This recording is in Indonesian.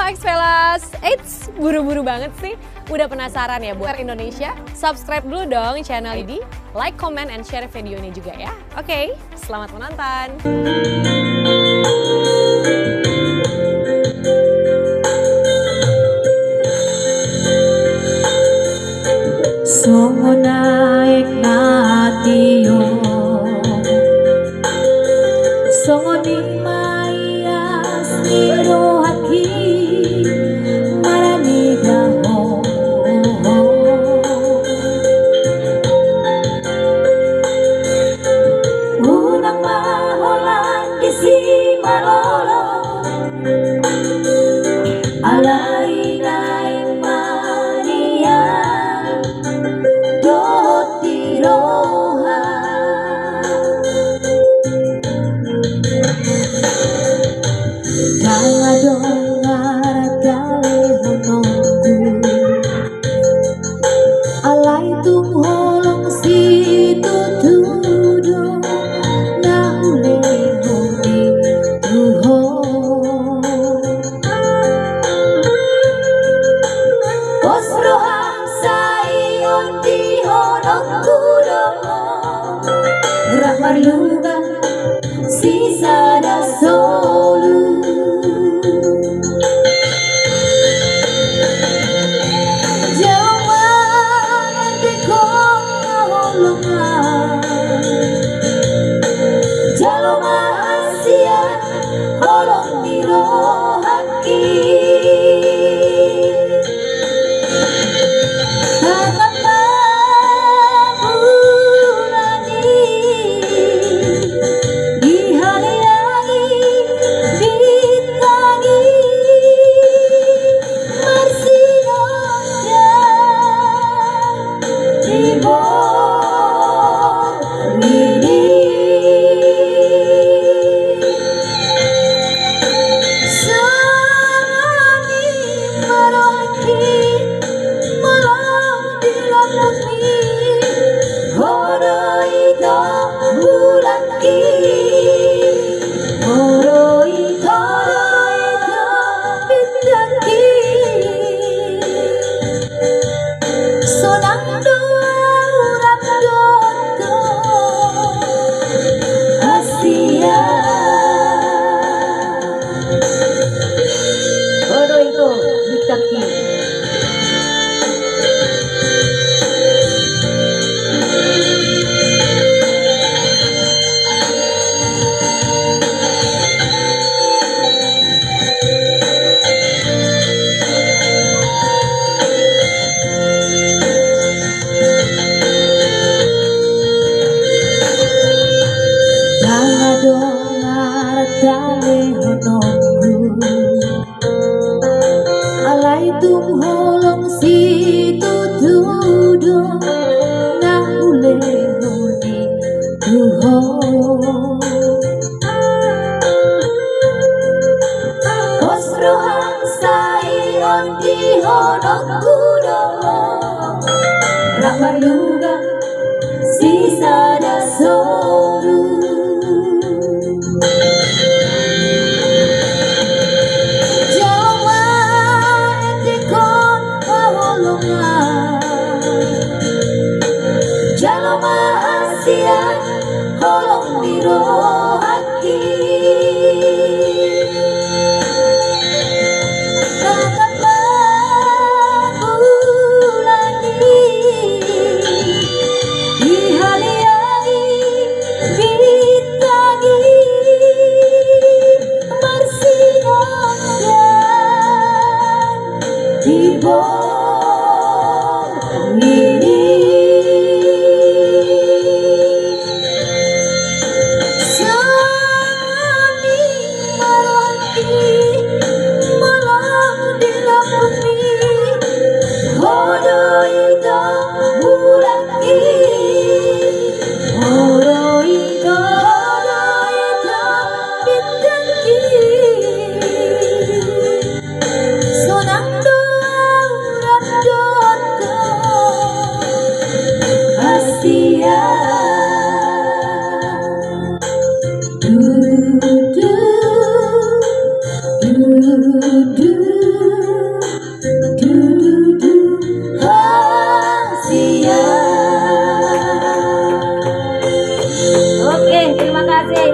Expelas, eits, buru-buru banget sih. Udah penasaran ya buat Indonesia? Subscribe dulu dong channel ini, like, comment, and share video ini juga ya. Oke, selamat menonton. Songo naik natio, songo ni maya stiro haki marani daho. Unang maholan isi malolo, alay naik mania dotiroha. Dangadongar dale honongku, alay tung holong si tutudo na ule honi tuho. Osrohang sayon di honongku domo, ramarluga sisa da solu. Jawan de kong holongan, jaloma asia holong niro haki. Dangadongar dale honongku, alay tung holong si tutudo na ule honi tuho. Osrohang sayon di honongku domo, ramarluga sisa da solu. Jaloma asia holong niro haki. Tatapa bulani dihaliai bintagi marsinongan di bawah ini. Do kasih.